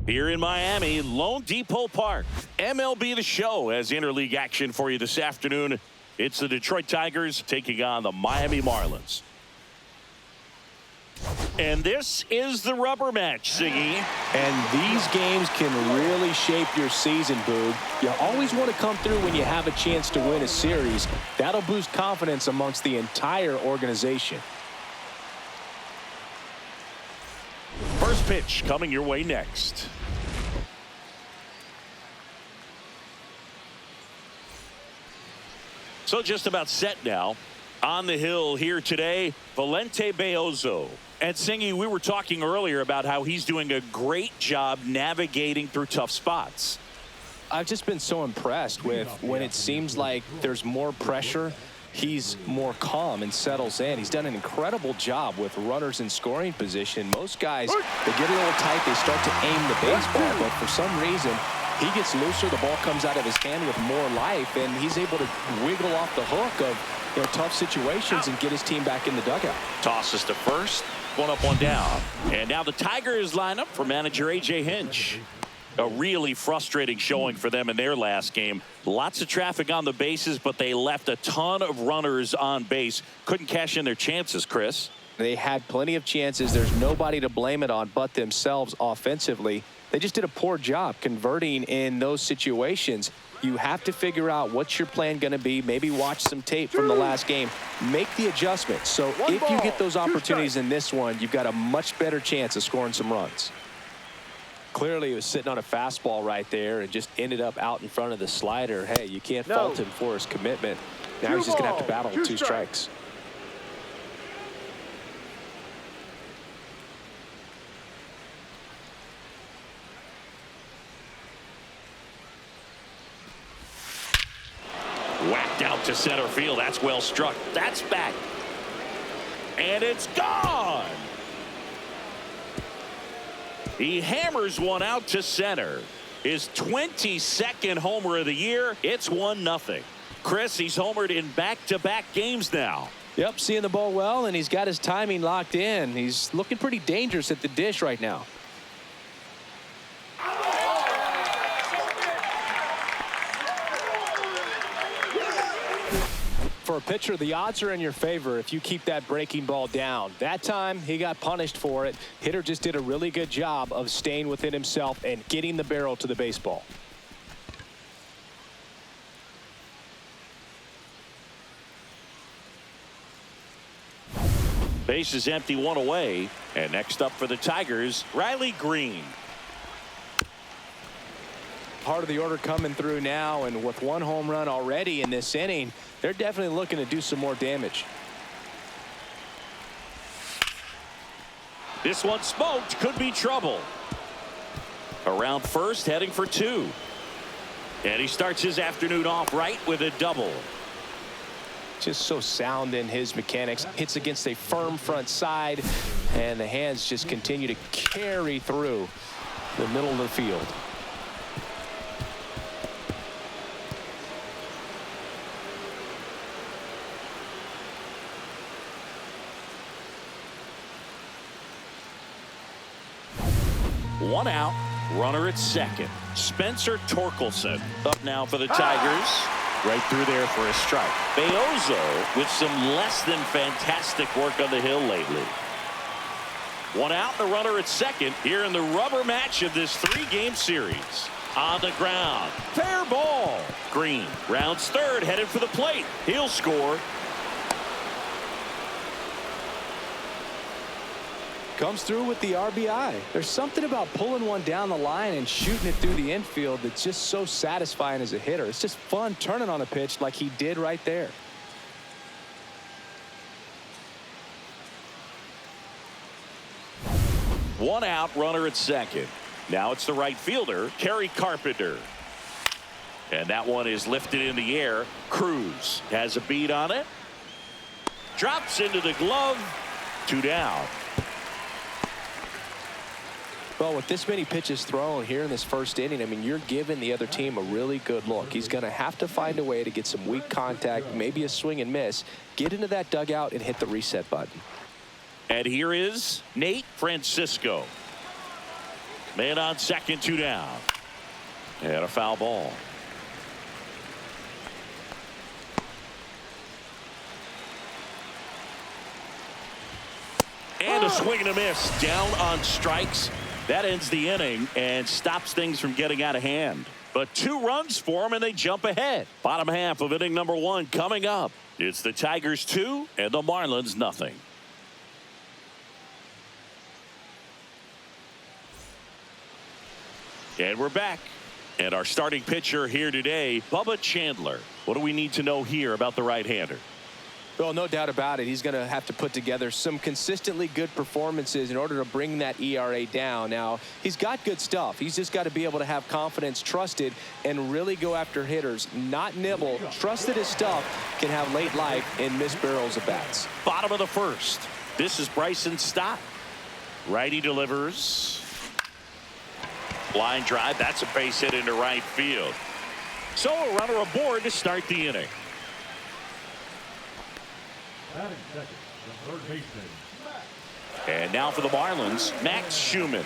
Here in Miami, Lone Depot Park. MLB The Show has interleague action for you this afternoon. It's the Detroit Tigers taking on the Miami Marlins. And this is the rubber match, Siggy. And these games can really shape your season, Boog. You always want to come through when you have a chance to win a series. That'll boost confidence amongst the entire organization. First pitch coming your way next. So just about set now. On the hill here today, Valente Beozo. And Singy, we were talking earlier about how he's doing a great job navigating through tough spots. I've just been so impressed with when it seems like there's more pressure, he's more calm and settles in. He's done an incredible job with runners in scoring position. Most guys, they get a little tight, they start to aim the baseball, but for some reason, he gets looser, the ball comes out of his hand with more life, and he's able to wiggle off the hook of tough situations and get his team back in the dugout. Tosses to first, one up, one down. And now the Tigers line up for manager A.J. Hinch. A really frustrating showing for them in their last game. Lots of traffic on the bases, but they left a ton of runners on base. Couldn't cash in their chances, Chris. They had plenty of chances. There's nobody to blame it on but themselves offensively. They just did a poor job converting in those situations. You have to figure out what's your plan going to be. Maybe watch some tape from the last game. Make the adjustments. So if you get those opportunities in this one, you've got a much better chance of scoring some runs. Clearly, he was sitting on a fastball right there and just ended up out in front of the slider. Hey, you can't fault him for his commitment. Now he's just going to have to battle with 2 strikes. Whacked out to center field. That's well struck. That's back. And it's gone. He hammers one out to center. His 22nd homer of the year. It's 1-0. Chris, he's homered in back-to-back games now. Yep, seeing the ball well, and he's got his timing locked in. He's looking pretty dangerous at the dish right now. For a pitcher, the odds are in your favor if you keep that breaking ball down. That time, he got punished for it. Hitter just did a really good job of staying within himself and getting the barrel to the baseball. Base is empty, 1 away. And next up for the Tigers, Riley Green. Part of the order coming through now, and with 1 home run already in this inning, they're definitely looking to do some more damage. This one smoked, could be trouble. Around first, heading for 2. And he starts his afternoon off right with a double. Just so sound in his mechanics. Hits against a firm front side, and the hands just continue to carry through the middle of the field. One out, runner at second. Spencer Torkelson up now for the Tigers. Right through there for a strike. Beozo with some less than fantastic work on the hill lately. One out, the runner at second here in the rubber match of this 3-game series. On the ground, fair ball. Green rounds third, headed for the plate. He'll score. Comes through with the RBI. There's something about pulling one down the line and shooting it through the infield that's just so satisfying as a hitter. It's just fun turning on a pitch like he did right there. One out, runner at second. Now it's the right fielder, Kerry Carpenter. And that one is lifted in the air. Cruz has a beat on it. Drops into the glove. 2 down. Well, with this many pitches thrown here in this first inning, I mean, you're giving the other team a really good look. He's going to have to find a way to get some weak contact, maybe a swing and miss, get into that dugout and hit the reset button. And here is Nate Francisco. Man on second, 2 down. And a foul ball. And a swing and a miss. Down on strikes. That ends the inning and stops things from getting out of hand. But 2 runs for them, and they jump ahead. Bottom half of inning number 1 coming up. It's the Tigers 2 and the Marlins nothing. And we're back. And our starting pitcher here today, Bubba Chandler. What do we need to know here about the right-hander? Well, no doubt about it. He's going to have to put together some consistently good performances in order to bring that ERA down. Now, he's got good stuff. He's just got to be able to have confidence, trust it, and really go after hitters. Not nibble. Trust that his stuff can have late life and miss barrels of bats. Bottom of the first. This is Bryson Stott. Righty delivers. Line drive. That's a base hit into right field. So a runner aboard to start the inning. Batting second, the third baseman. And now for the Marlins, Max Schumann.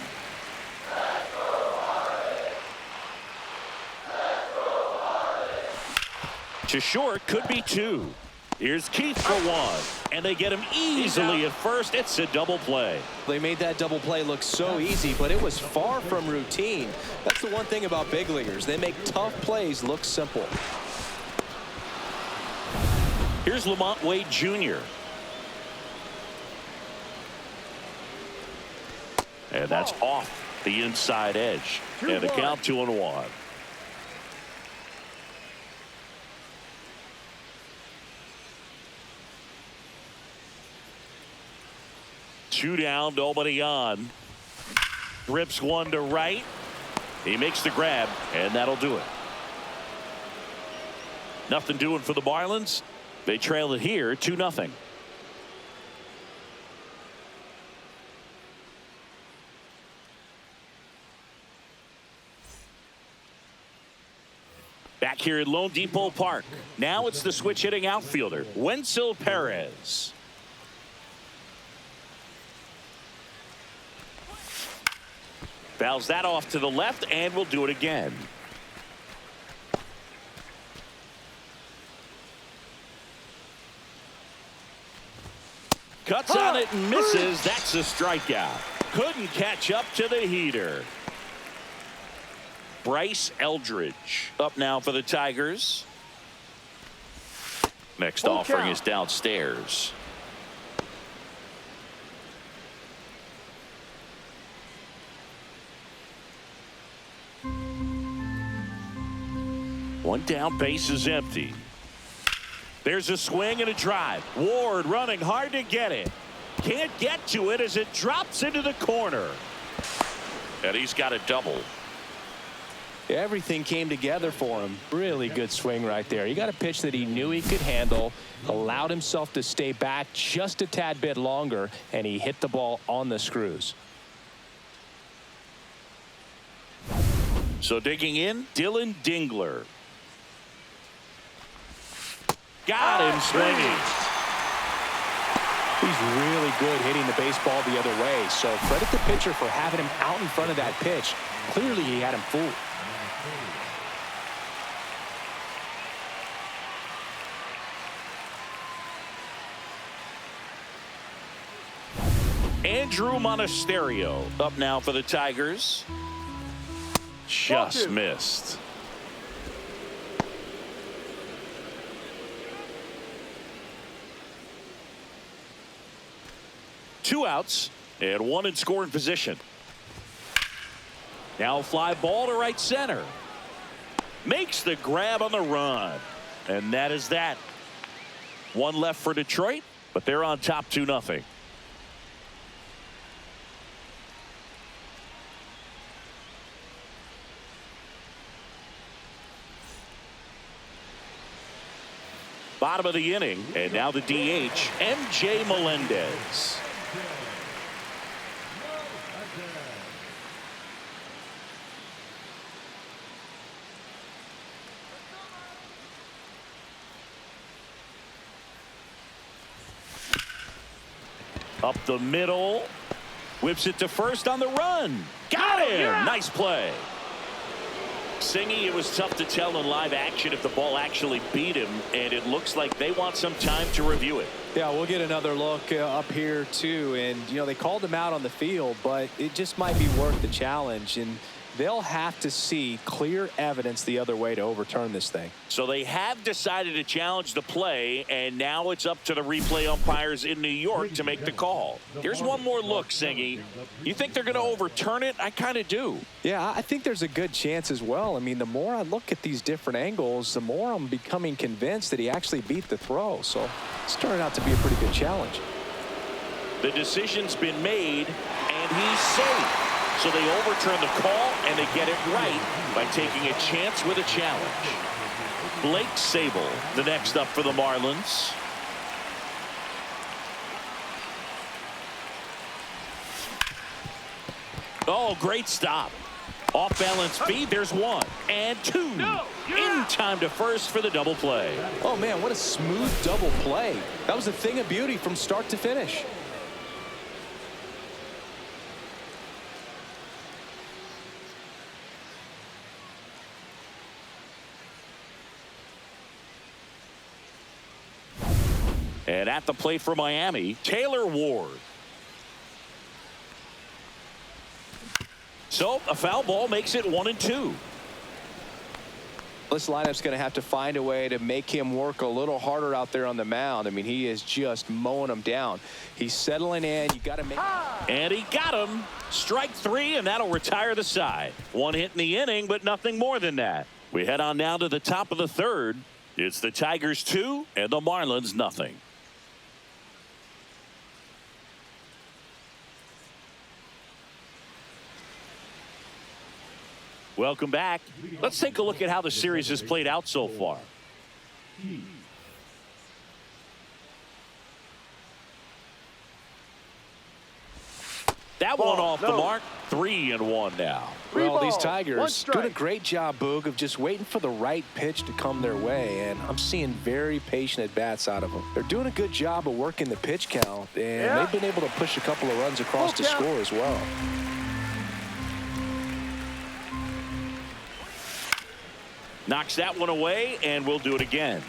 To short, could be 2. Here's Keith for 1. And they get him easily at first. It's a double play. They made that double play look so easy, but it was far from routine. That's the one thing about big leaguers. They make tough plays look simple. Here's Lamont Wade Jr. And that's off the inside edge. And the count 2-1. Two down, nobody on. Rips one to right. He makes the grab, and that'll do it. Nothing doing for the Marlins. They trail it here 2-0. Back here at Lone Depot Park. Now it's the switch hitting outfielder, Wenzel Perez. Fouls that off to the left, and will do it again. Cuts on it and misses. That's a strikeout. Couldn't catch up to the heater. Bryce Eldridge up now for the Tigers. Next offering is downstairs. One down, base is empty. There's a swing and a drive. Ward running hard to get it. Can't get to it as it drops into the corner. And he's got a double. Everything came together for him. Really good swing right there. He got a pitch that he knew he could handle, allowed himself to stay back just a tad bit longer, and he hit the ball on the screws. So digging in, Dylan Dingler. Got him swinging. He's really good hitting the baseball the other way. So credit the pitcher for having him out in front of that pitch. Clearly he had him fooled. Andrew Monasterio up now for the Tigers. Just missed. Two outs and one in scoring position. Now fly ball to right center. Makes the grab on the run. And that is that. One left for Detroit, but they're on top 2-0. Bottom of the inning, and now the DH, MJ Melendez. Up the middle. Whips it to first on the run. Got him. Nice play. Singy, it was tough to tell in live action if the ball actually beat him, and it looks like they want some time to review it. Yeah, we'll get another look up here too, and they called him out on the field, but it just might be worth the challenge, and they'll have to see clear evidence the other way to overturn this thing. So they have decided to challenge the play, and now it's up to the replay umpires in New York to make the call. Here's one more look, Singy. You think they're going to overturn it? I kind of do. Yeah, I think there's a good chance as well. I mean, the more I look at these different angles, the more I'm becoming convinced that he actually beat the throw. So it's turned out to be a pretty good challenge. The decision's been made, and he's safe. So they overturn the call, and they get it right by taking a chance with a challenge. Blake Sable, the next up for the Marlins. Oh, great stop. Off-balance feed, there's one and two. In time to first for the double play. Oh, man, what a smooth double play. That was a thing of beauty from start to finish. And at the plate for Miami, Taylor Ward. So a foul ball makes it 1-2. This lineup's going to have to find a way to make him work a little harder out there on the mound. I mean, he is just mowing them down. He's settling in. You got to make. And he got him. Strike three, and that'll retire the side. One hit in the inning, but nothing more than that. We head on now to the top of the third. It's the Tigers 2 and the Marlins nothing. Welcome back. Let's take a look at how the series has played out so far. That one off the mark. 3-1 now. Well, these Tigers doing a great job, Boog, of just waiting for the right pitch to come their way, and I'm seeing very patient at-bats out of them. They're doing a good job of working the pitch count, and they've been able to push a couple of runs across to score as well. Knocks that one away, and we'll do it again.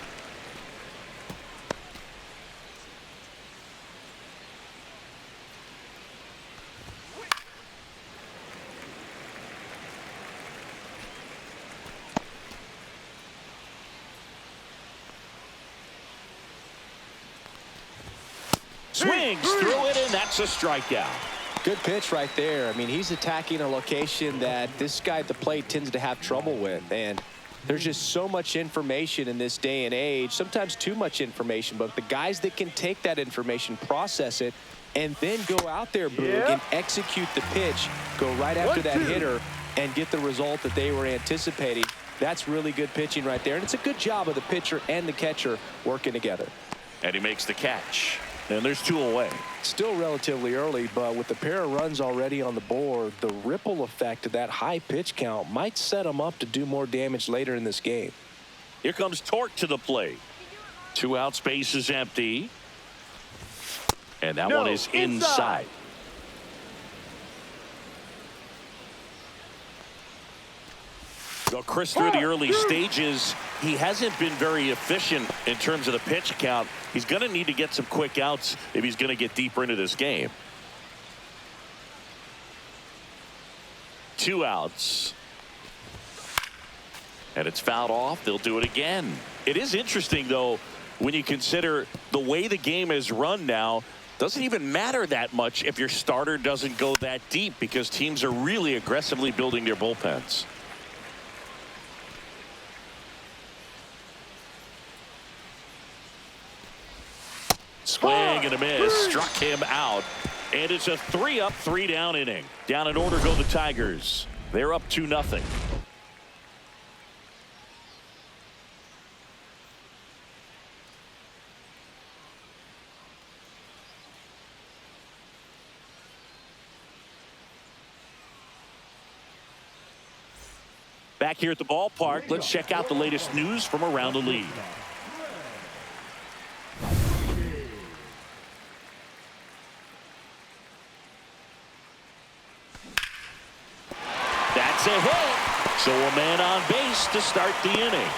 Swings through it, and that's a strikeout. Good pitch right there. I mean, he's attacking a location that this guy at the plate tends to have trouble with, and there's just so much information in this day and age, sometimes too much information, but the guys that can take that information, process it, and then go out there, Boog, and execute the pitch, go right after that hitter, and get the result that they were anticipating. That's really good pitching right there, and it's a good job of the pitcher and the catcher working together. And he makes the catch. And there's two away. Still relatively early, but with the pair of runs already on the board, the ripple effect of that high pitch count might set them up to do more damage later in this game. Here comes Torque to the plate. 2 out, space is empty. And that one is inside. Well, Chris, through the early stages, he hasn't been very efficient in terms of the pitch count. He's going to need to get some quick outs if he's going to get deeper into this game. 2 outs. And it's fouled off. They'll do it again. It is interesting, though, when you consider the way the game is run now. Doesn't even matter that much if your starter doesn't go that deep, because teams are really aggressively building their bullpens. Swing and a miss. Struck him out. And it's a 3-up, 3-down inning. Down in order go the Tigers. They're up 2-0. Back here at the ballpark, let's check out the latest news from around the league. That's a hit. So a man on base to start the inning.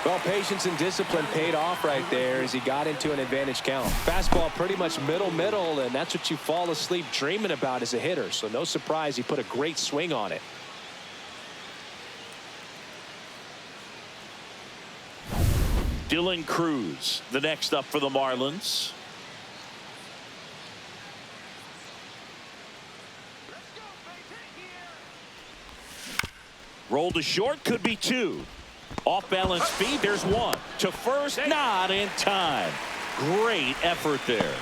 Well, patience and discipline paid off right there as he got into an advantage count. Fastball pretty much middle, and that's what you fall asleep dreaming about as a hitter. So no surprise he put a great swing on it. Dylan Cruz, the next up for the Marlins. Roll to short, could be two. Off balance speed, there's one. To first, not in time. Great effort there.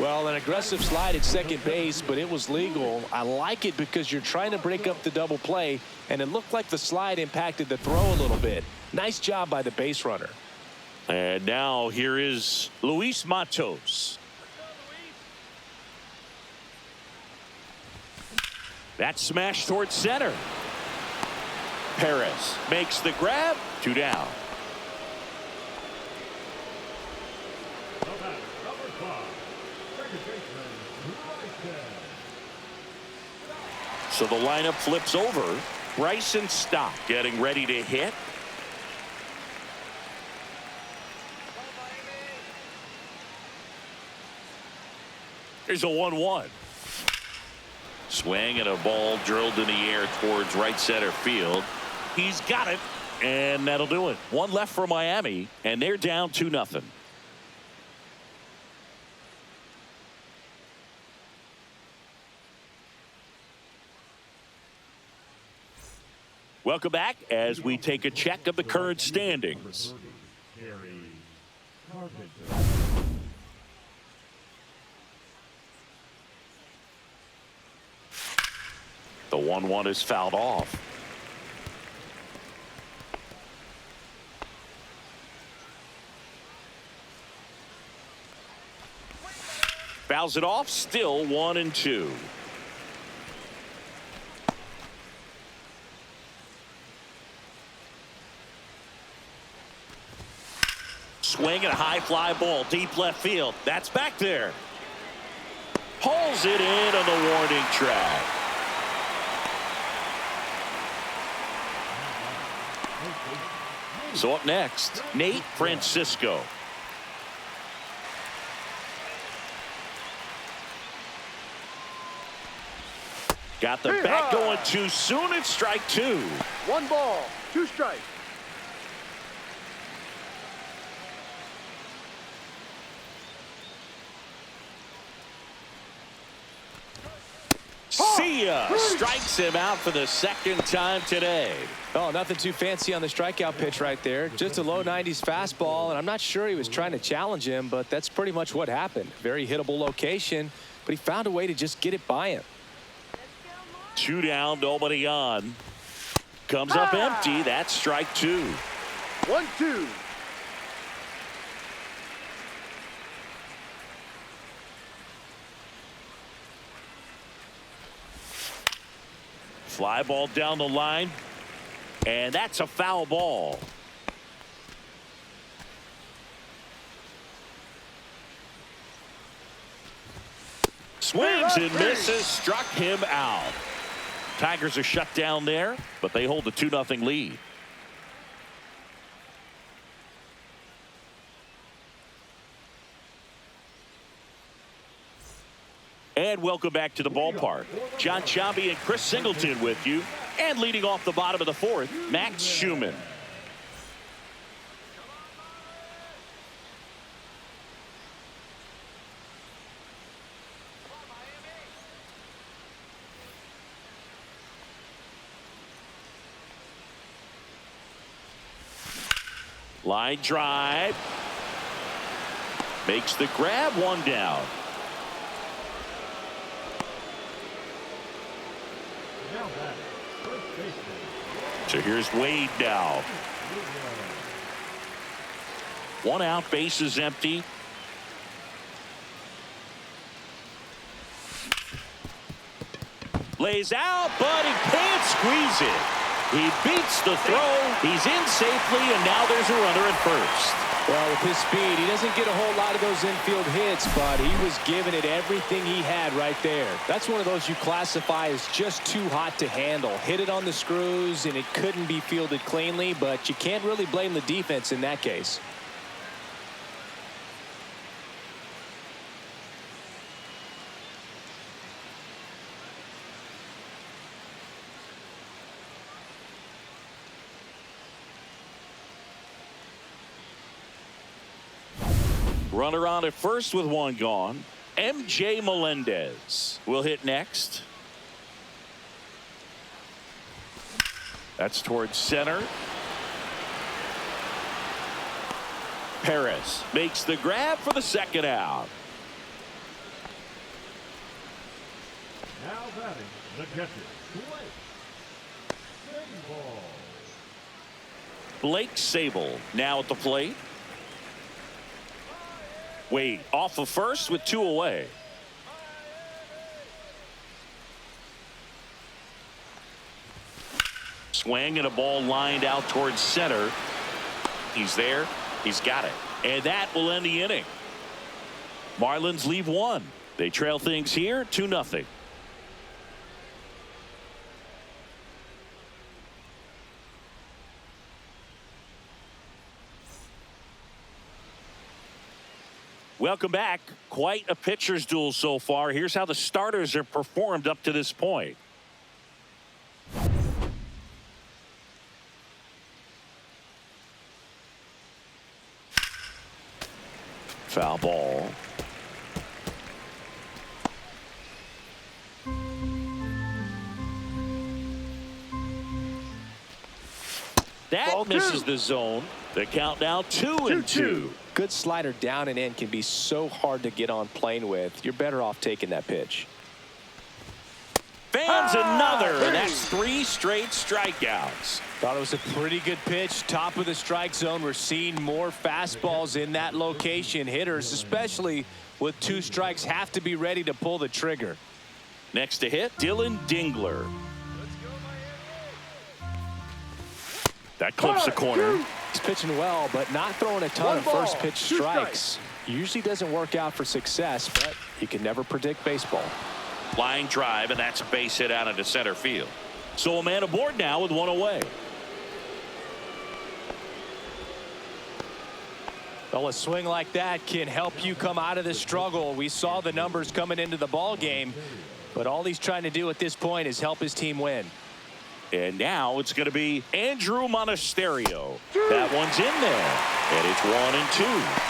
Well, an aggressive slide at second base, but it was legal. I like it because you're trying to break up the double play, and it looked like the slide impacted the throw a little bit. Nice job by the base runner. And now here is Luis Matos. That smash towards center. Perez makes the grab. 2 down. Number 5. Second baseman, So the lineup flips over. Bryson Stott getting ready to hit. Here's a 1-1. Swing and a ball drilled in the air towards right center field. He's got it, and that'll do it. One left for Miami, and they're down 2-0. Welcome back as we take a check of the current standings. The 1-1 is fouled off. Fouls it off, still 1-2. Swing and a high fly ball, deep left field. That's back there. Pulls it in on the warning track. So up next, Nate Francisco. Got the bat going too soon. It's strike 2. 1 ball, 2 strikes. See ya. Strikes him out for the second time today. Oh, nothing too fancy on the strikeout pitch right there. Just a low 90s fastball, and I'm not sure he was trying to challenge him, but that's pretty much what happened. Very hittable location, but he found a way to just get it by him. 2 down, nobody on. Comes up empty. That's strike 2. 1-2. Fly ball down the line. And that's a foul ball. Swings and misses. Struck him out. Tigers are shut down there, but they hold the 2-0 lead. And welcome back to the ballpark. John Chambi and Chris Singleton with you. And leading off the bottom of the 4th, Max Schumann. Line drive. Makes the grab, 1 down. So here's Wade now. 1 out, base is empty. Lays out, but he can't squeeze it. He beats the throw. He's in safely, and now there's a runner at first. Well, with his speed, he doesn't get a whole lot of those infield hits, but he was giving it everything he had right there. That's one of those you classify as just too hot to handle. Hit it on the screws, and it couldn't be fielded cleanly, but you can't really blame the defense in that case. Runner on at first with one gone. M.J. Melendez will hit next. That's towards center. Perez makes the grab for the second out. Now batting the catcher, Blake. Sable. Blake Sable now at the plate. Wade off of first with two away. Swing and a ball lined out towards center. He's there. He's got it. And that will end the inning. Marlins leave one. They trail things here 2-0. Welcome back. Quite a pitcher's duel so far. Here's how the starters have performed up to this point. Foul ball. That Ball misses two. the zone. The count now 2-2. Good slider down and in can be so hard to get on plane with. You're better off taking that pitch. Fans another, and that's 3 straight strikeouts. Thought it was a pretty good pitch. Top of the strike zone. We're seeing more fastballs in that location. Hitters, especially with 2 strikes, have to be ready to pull the trigger. Next to hit, Dylan Dingler. That clips the corner. He's pitching well, but not throwing a ton of first pitch strikes. Usually doesn't work out for success, but you can never predict baseball. Line drive, and that's a base hit out into center field. So a man aboard now with 1 away. Well, a swing like that can help you come out of the struggle. We saw the numbers coming into the ball game, but all he's trying to do at this point is help his team win. And now it's going to be Andrew Monasterio. That one's in there, and it's 1-2.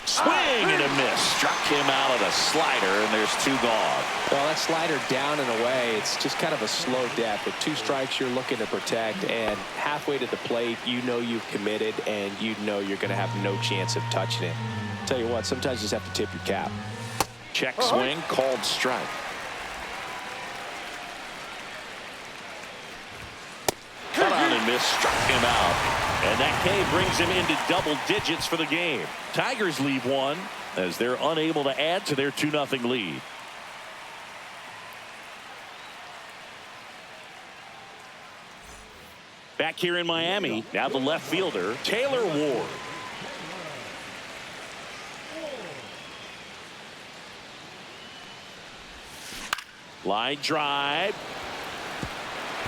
Swing and a miss. Struck him out of the slider, and there's 2 gone. Well, that slider down and away, it's just kind of a slow death. With 2 strikes, you're looking to protect, and halfway to the plate, you know you've committed, and you know you're going to have no chance of touching it. Tell you what, sometimes you just have to tip your cap. Check swing, called strike. Cut on and miss, struck him out. And that K brings him into double digits for the game. Tigers leave one as they're unable to add to their 2-0 lead. Back here in Miami, now the left fielder, Taylor Ward. Line drive.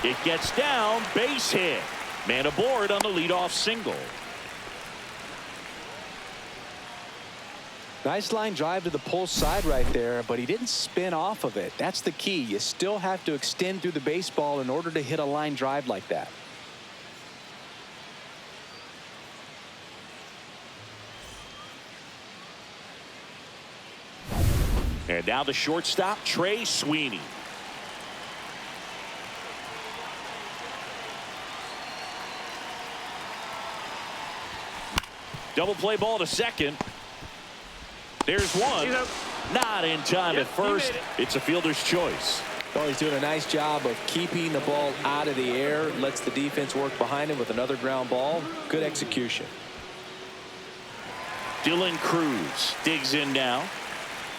It gets down, base hit. Man aboard on the leadoff single. Nice line drive to the pull side right there, but he didn't spin off of it. That's the key. You still have to extend through the baseball in order to hit a line drive like that. And now the shortstop, Trey Sweeney. Double play ball to second. There's one. Not in time at first. It's a fielder's choice. Oh, he's doing a nice job of keeping the ball out of the air. Lets the defense work behind him with another ground ball. Good execution. Dylan Cruz digs in now.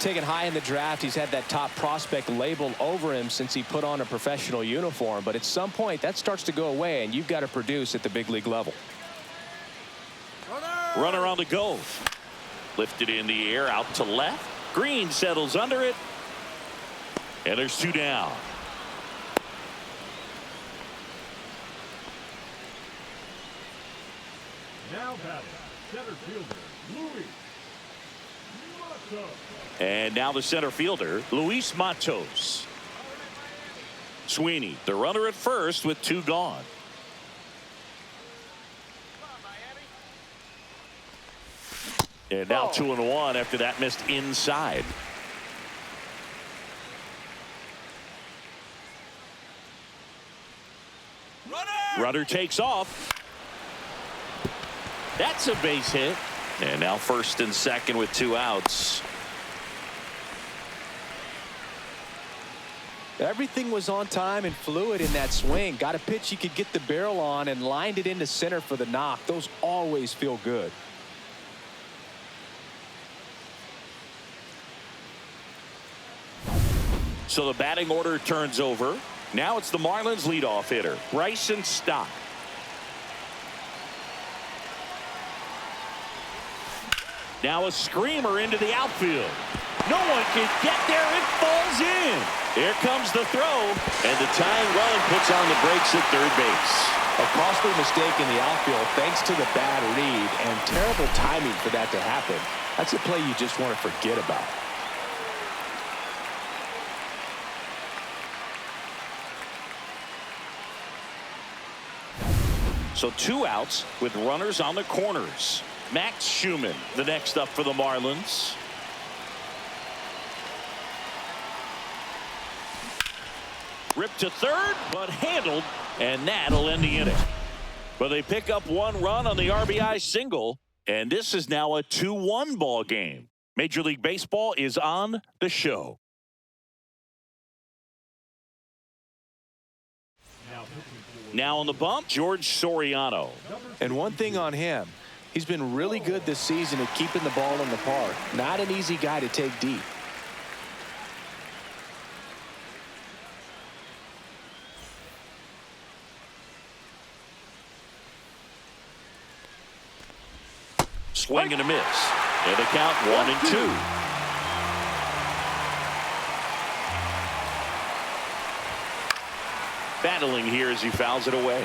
taken high in the draft. He's had that top prospect label over him since he put on a professional uniform. But at some point, that starts to go away, and you've got to produce at the big league level. Runner on the go. Lifted in the air out to left. Green settles under it. And there's 2 down. Now batting, center fielder, Luis Matos. And now the center fielder, Luis Matos. Sweeney, the runner at first with 2 gone. And now 2-1 after that missed inside. Runner takes off. That's a base hit. And now first and second with 2 outs. Everything was on time and fluid in that swing. Got a pitch he could get the barrel on and lined it into center for the knock. Those always feel good. So the batting order turns over. Now it's the Marlins leadoff hitter, Bryson Stott. Now a screamer into the outfield. No one can get there. It falls in. Here comes the throw. And the tying run puts on the brakes at third base. A costly mistake in the outfield thanks to the bad read and terrible timing for that to happen. That's a play you just want to forget about. So 2 outs with runners on the corners. Max Schumann, the next up for the Marlins. Ripped to third, but handled, and that'll end the inning. But they pick up 1 run on the RBI single, and this is now a 2-1 ball game. Major League Baseball is on the show. Now on the bump, George Soriano. And one thing on him, he's been really good this season at keeping the ball in the park. Not an easy guy to take deep. Swing and a miss. And the count 1-2. Battling here as he fouls it away.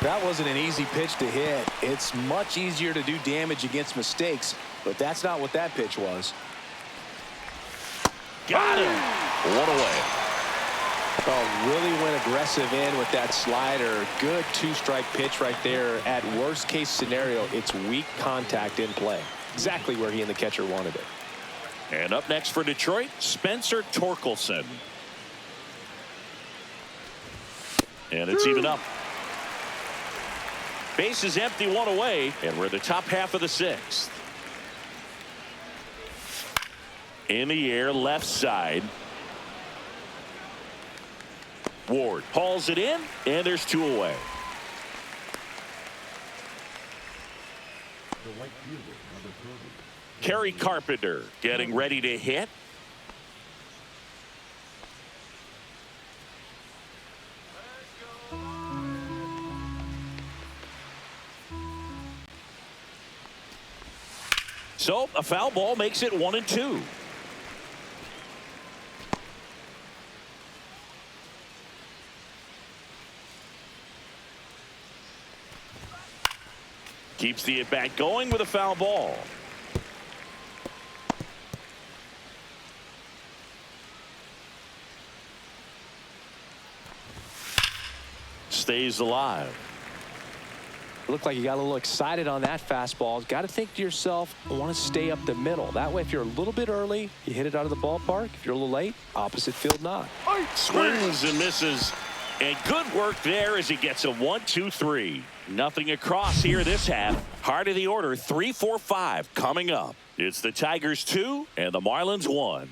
That wasn't an easy pitch to hit. It's much easier to do damage against mistakes, but that's not what that pitch was. Got him. 1 away. Oh, really went aggressive in with that slider. Good 2-strike pitch right there. At worst case scenario, it's weak contact in play. Exactly where he and the catcher wanted it. And up next for Detroit, Spencer Torkelson. And it's even up. Base is empty, 1 away, and we're the top half of the 6th. In the air, left side. Ward hauls it in, and there's 2 away. Kerry Carpenter getting ready to hit. So a foul ball makes it 1-2. Keeps the at-bat going with a foul ball. Stays alive. Looked like you got a little excited on that fastball. Got to think to yourself, I want to stay up the middle. That way, if you're a little bit early, you hit it out of the ballpark. If you're a little late, opposite field knock. Swings and misses. And good work there as he gets a 1-2-3. Nothing across here this half. Heart of the order, 3-4-5 coming up. It's the Tigers 2 and the Marlins 1.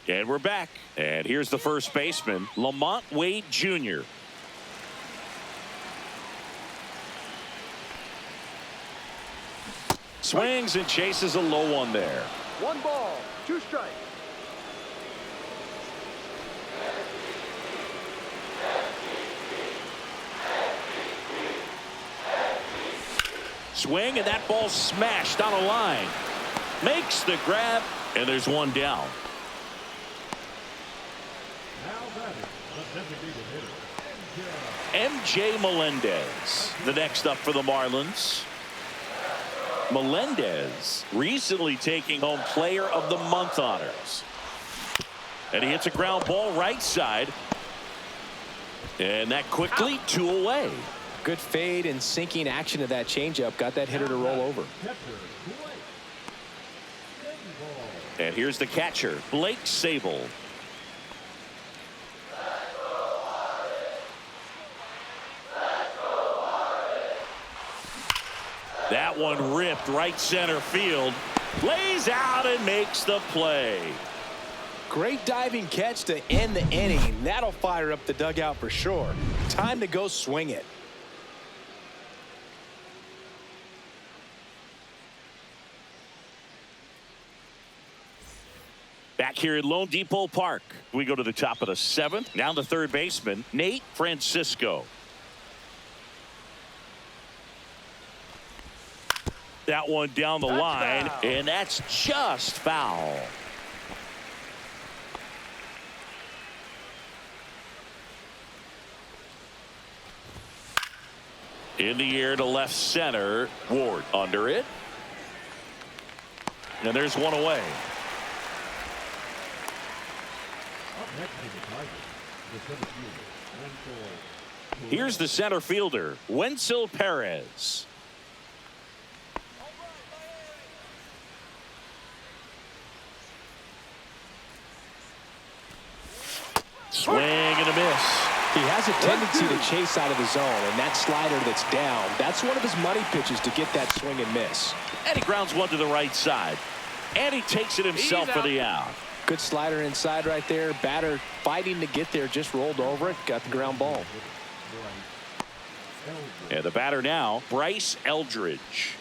And we're back. And here's the first baseman, Lamont Wade Jr. Swings and chases a low one there. 1 ball, 2 strikes. Swing, and that ball smashed on a line. Makes the grab, and there's one down. Now batting, the designated hitter, MJ Melendez, the next up for the Marlins. Melendez recently taking home Player of the Month honors. And he hits a ground ball right side. And that quickly 2 away. Good fade and sinking action of that changeup got that hitter to roll over. catcher, Blake. Ball. And here's the catcher, Blake Sable. That one ripped right center field. Lays out and makes the play. Great diving catch to end the inning. That'll fire up the dugout for sure. Time to go swing it. Back here at Lone Depot Park, we go to the top of the 7th. Down to third baseman, Nate Francisco. That one down the line, and that's just foul. In the air to left center, Ward under it. And there's one away. Up next is the Tigers, the center fielder, Wenzel. Here's the center fielder, Wenzel Perez. Swing and a miss. He has a tendency to chase out of the zone, and that slider that's down, that's one of his money pitches to get that swing and miss. And he grounds one to the right side. And he takes it himself for the out. Good slider inside right there. Batter fighting to get there, just rolled over it, got the ground ball. And the batter now, Bryce Eldridge.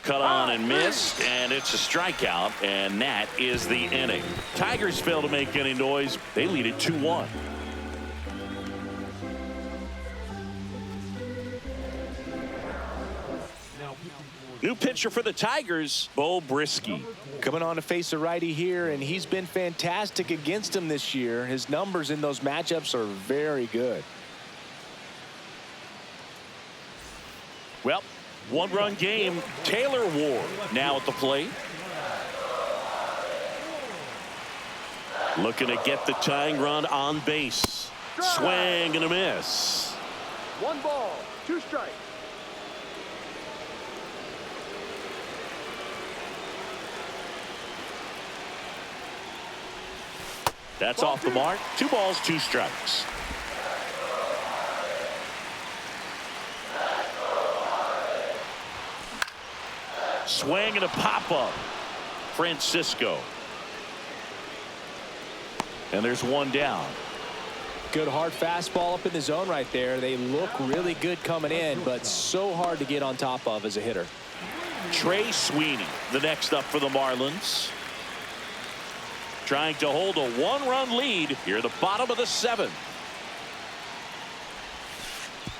Cut on and missed, and it's a strikeout, and that is the inning. Tigers fail to make any noise. They lead it 2-1. New pitcher for the Tigers, Bo Brisky. Coming on to face a righty here, and he's been fantastic against him this year. His numbers in those matchups are very good. Well, one-run game. Taylor Ward now at the plate. Looking to get the tying run on base. Swing and a miss. 1 ball, 2 strikes. That's off the mark. 2 balls, 2 strikes. Swing and a pop-up. Francisco. And there's one down. Good hard fastball up in the zone right there. They look really good coming in, but so hard to get on top of as a hitter. Trey Sweeney, the next up for the Marlins. Trying to hold a 1-run lead here at the bottom of the 7th.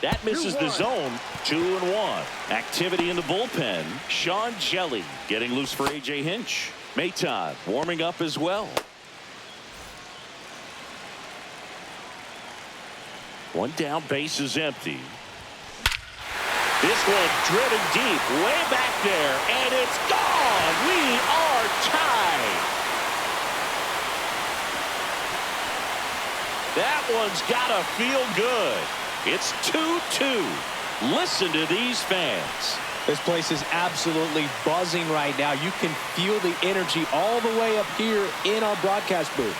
That misses the zone. 2-1. Activity in the bullpen. Sean Jelly getting loose for A.J. Hinch. Maton warming up as well. One down, base is empty. This one driven deep, way back there, and it's gone. We are tied. That one's gotta feel good. It's 2-2. Listen to these fans. This place is absolutely buzzing right now. You can feel the energy all the way up here in our broadcast booth.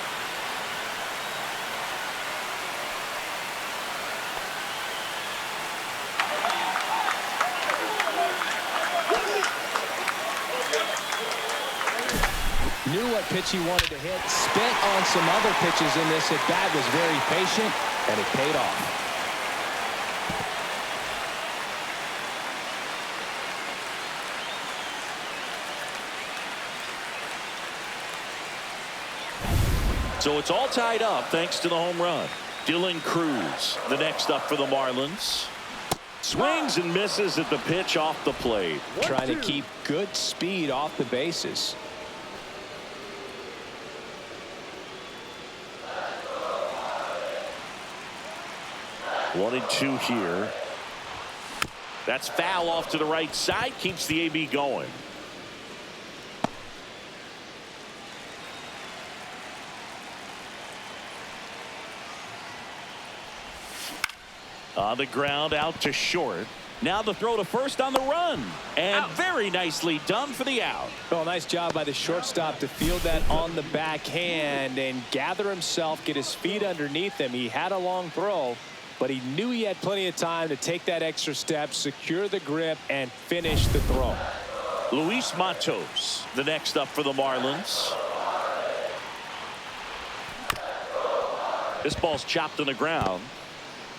Knew what pitch he wanted to hit. Spent on some other pitches in this at bat. Was very patient, and it paid off. So it's all tied up thanks to the home run. Dylan Cruz, the next up for the Marlins. Swings and misses at the pitch off the plate. Trying to keep good speed off the bases. One and two here. That's foul off to the right side. Keeps the AB going. On the ground, out to short. Now the throw to first on the run. And very nicely done for the out. Well, nice job by the shortstop to field that on the backhand and gather himself, get his feet underneath him. He had a long throw, but he knew he had plenty of time to take that extra step, secure the grip, and finish the throw. Luis Matos, the next up for the Marlins. This ball's chopped on the ground.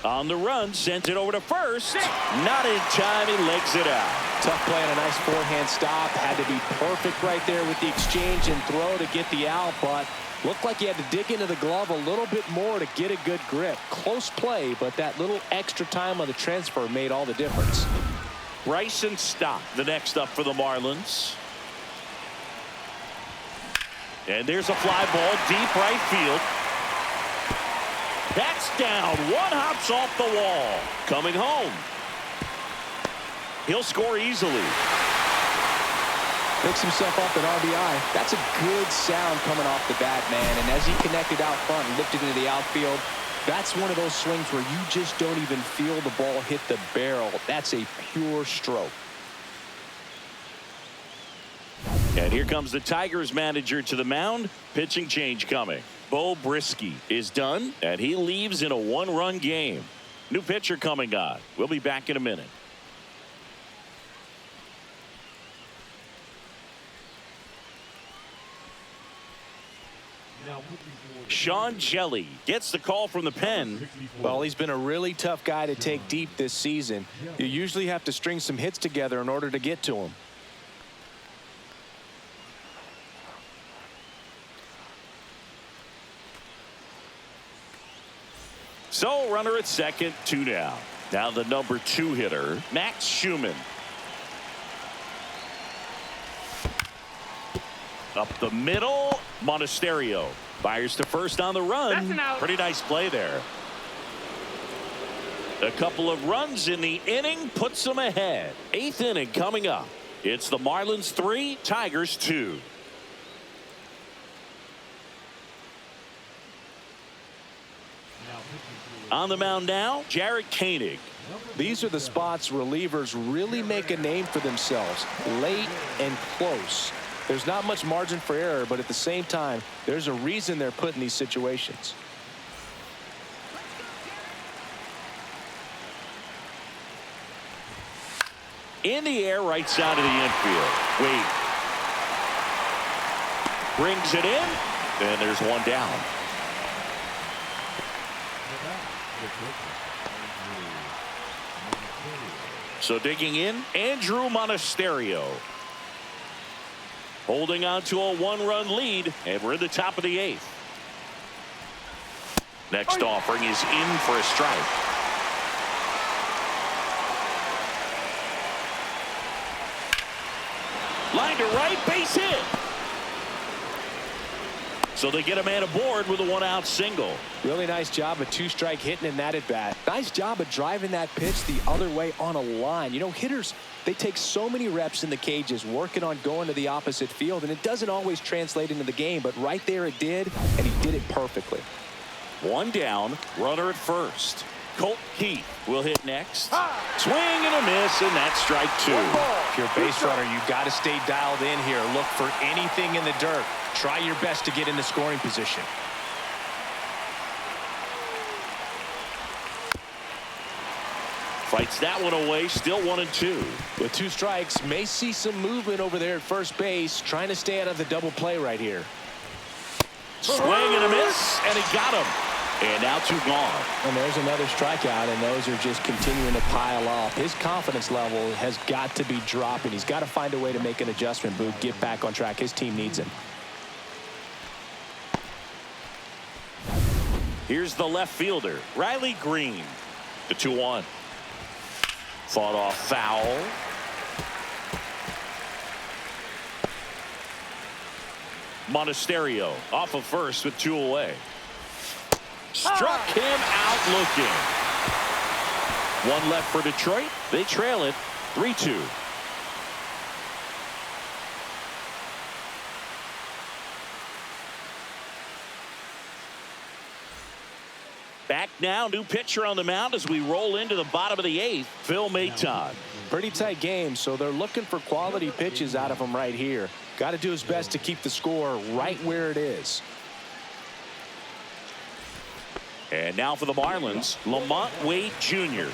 On the run, sends it over to first. Not in time, he legs it out. Tough play on a nice forehand stop. Had to be perfect right there with the exchange and throw to get the out, but looked like he had to dig into the glove a little bit more to get a good grip. Close play, but that little extra time on the transfer made all the difference. Bryson Stott, the next up for the Marlins. And there's a fly ball, deep right field. That's down. One hops off the wall. Coming home. He'll score easily. Picks himself up an RBI. That's a good sound coming off the bat, man. And as he connected out front and lifted into the outfield, that's one of those swings where you just don't even feel the ball hit the barrel. That's a pure stroke. And here comes the Tigers manager to the mound. Pitching change coming. Bo Brisky is done, and he leaves in a one-run game. New pitcher coming on. We'll be back in a minute. Sean Jelly gets the call from the pen. Well, he's been a really tough guy to take deep this season. You usually have to string some hits together in order to get to him. So runner at second, 2 down. Now the number 2 hitter, Max Schumann. Up the middle, Monasterio fires to first on the run. Pretty nice play there. A couple of runs in the inning puts them ahead. 8th inning coming up. It's the Marlins 3, Tigers 2. On the mound now, Jarrett Koenig. These are the spots relievers really make a name for themselves. Late and close. There's not much margin for error, but at the same time, there's a reason they're put in these situations. In the air, right side of the infield. Wade brings it in, and there's one down. So digging in, Andrew Monasterio. Holding on to a 1-run lead, and we're in the top of the 8th. Next offering is in for a strike. Line to right, base hit. So they get a man aboard with a 1-out single. Really nice job of 2-strike hitting in that at bat. Nice job of driving that pitch the other way on a line. You know, hitters, they take so many reps in the cages working on going to the opposite field, and it doesn't always translate into the game, but right there it did, and he did it perfectly. 1 down, runner at first. Colt Keith will hit next. Swing and a miss, and that's strike 2. If you're a base runner, you've got to stay dialed in here. Look for anything in the dirt. Try your best to get into scoring position. Fights that one away, still 1-2. With 2 strikes, may see some movement over there at first base, trying to stay out of the double play right here. Swing and a miss, and he got him. And now 2 gone. And there's another strikeout, and those are just continuing to pile up. His confidence level has got to be dropping. He's got to find a way to make an adjustment, Boog, get back on track. His team needs him. Here's the left fielder, Riley Green. The 2-1. Fought off foul. Monasterio off of first with 2 away. Struck him out looking. 1 left for Detroit. They trail it 3-2. Back now, new pitcher on the mound as we roll into the bottom of the 8th, Phil Maton. Pretty tight game, so they're looking for quality pitches out of him right here. Got to do his best to keep the score right where it is. And now for the Marlins, Lamont Wade Jr.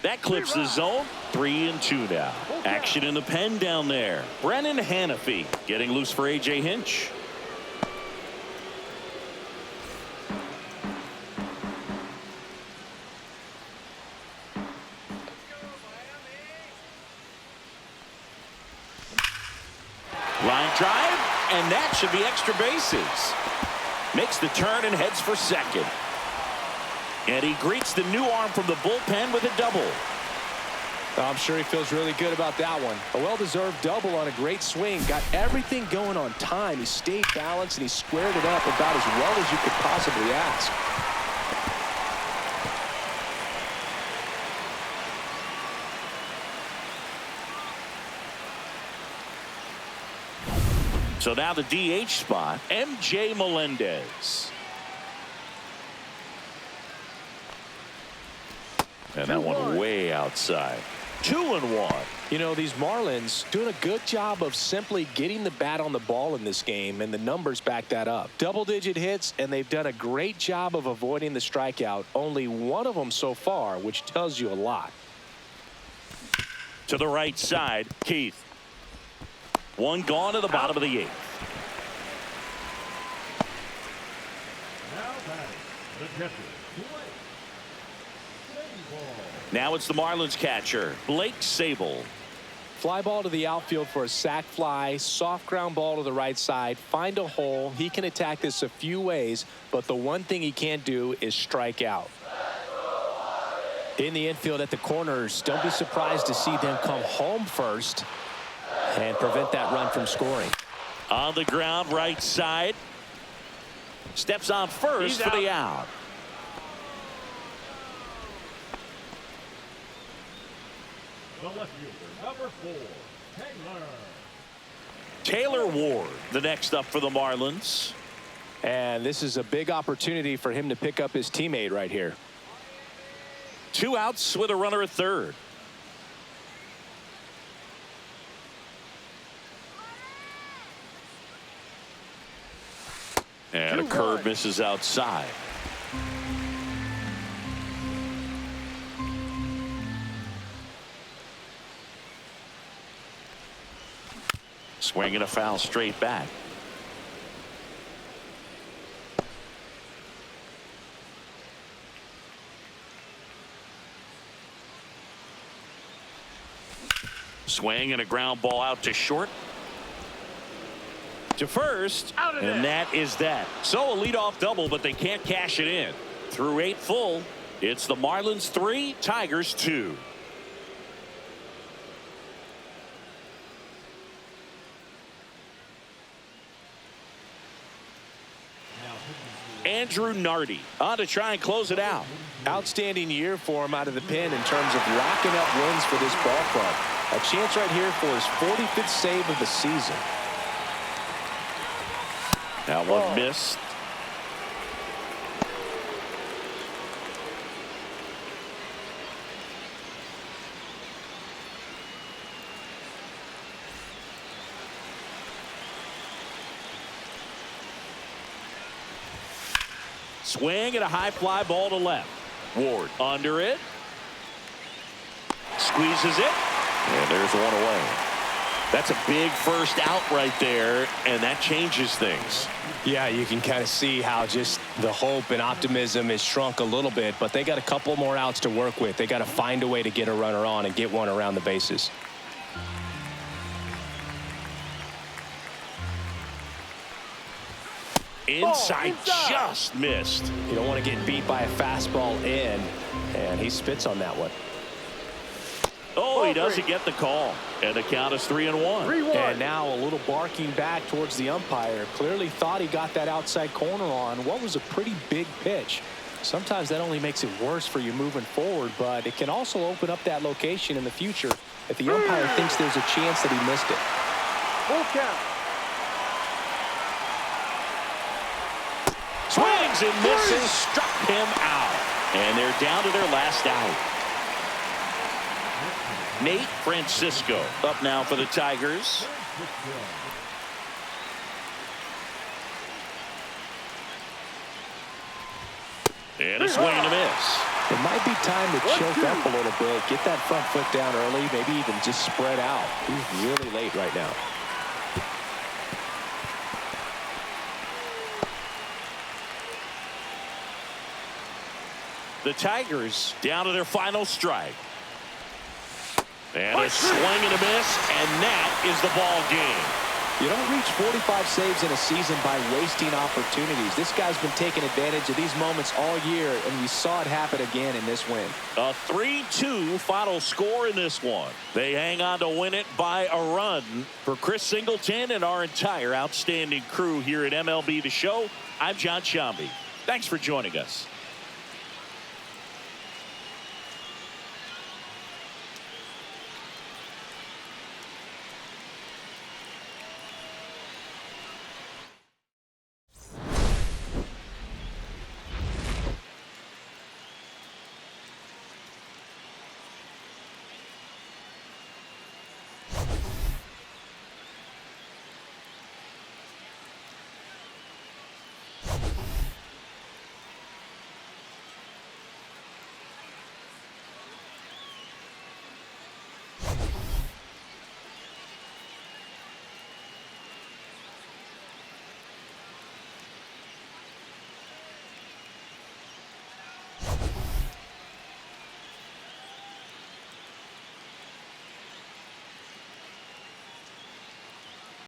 That clips the zone. 3-2 now. Action in the pen down there. Brennan Hannafy getting loose for A.J. Hinch. Line drive, and that should be extra bases. Makes the turn and heads for second. And he greets the new arm from the bullpen with a double. I'm sure he feels really good about that one. A well-deserved double on a great swing. Got everything going on time. He stayed balanced and he squared it up about as well as you could possibly ask. So now the DH spot, M.J. Melendez. And that one way outside. 2-1. You know, these Marlins doing a good job of simply getting the bat on the ball in this game, and the numbers back that up. Double-digit hits, and they've done a great job of avoiding the strikeout. Only 1 of them so far, which tells you a lot. To the right side, Keith. 1 gone to the bottom of the 8th. Now batting, the catcher, Now it's the Marlins catcher, Blake Sable. Fly ball to the outfield for a sac fly. Soft ground ball to the right side. Find a hole. He can attack this a few ways, but the one thing he can't do is strike out. In the infield at the corners, don't be surprised to see them come home first and prevent that run from scoring. On the ground, right side. Steps on first for the out. the left fielder, number 4, Taylor Ward, the next up for the Marlins. And this is a big opportunity for him to pick up his teammate right here. 2 outs with a runner at third. And a curve misses outside. Swinging a foul straight back. Swing and a ground ball out to short. To first, and that is that. So a leadoff double, but they can't cash it in. Through 8 full, it's the Marlins 3, Tigers 2. Andrew Nardi on to try and close it out. Outstanding year for him out of the pen in terms of racking up wins for this ball club. A chance right here for his 45th save of the season. That one missed. Swing and a high fly ball to left. Ward under it. Squeezes it. And there's one away. That's a big first out right there, and that changes things. Yeah, you can kind of see how just the hope and optimism is shrunk a little bit, but they got a couple more outs to work with. They got to find a way to get a runner on and get one around the bases. Inside, just missed. You don't want to get beat by a fastball in, and he spits on that one. Oh, he doesn't get the call. And the count is 3-1. 3-1. And now a little barking back towards the umpire. Clearly thought he got that outside corner on what was a pretty big pitch. Sometimes that only makes it worse for you moving forward, but it can also open up that location in the future if the umpire thinks there's a chance that he missed it. Full count. Swings and misses, struck him out. And they're down to their last out. Nate Francisco up now for the Tigers. And a swing and a miss. It might be time to choke up a little bit, get that front foot down early, maybe even just spread out. He's really late right now. The Tigers down to their final strike. And a swing and a miss, and that is the ball game. You don't reach 45 saves in a season by wasting opportunities. This guy's been taking advantage of these moments all year, and we saw it happen again in this win. A 3-2 final score in this one. They hang on to win it by a run. For Chris Singleton and our entire outstanding crew here at MLB The Show, I'm John Shambi. Thanks for joining us.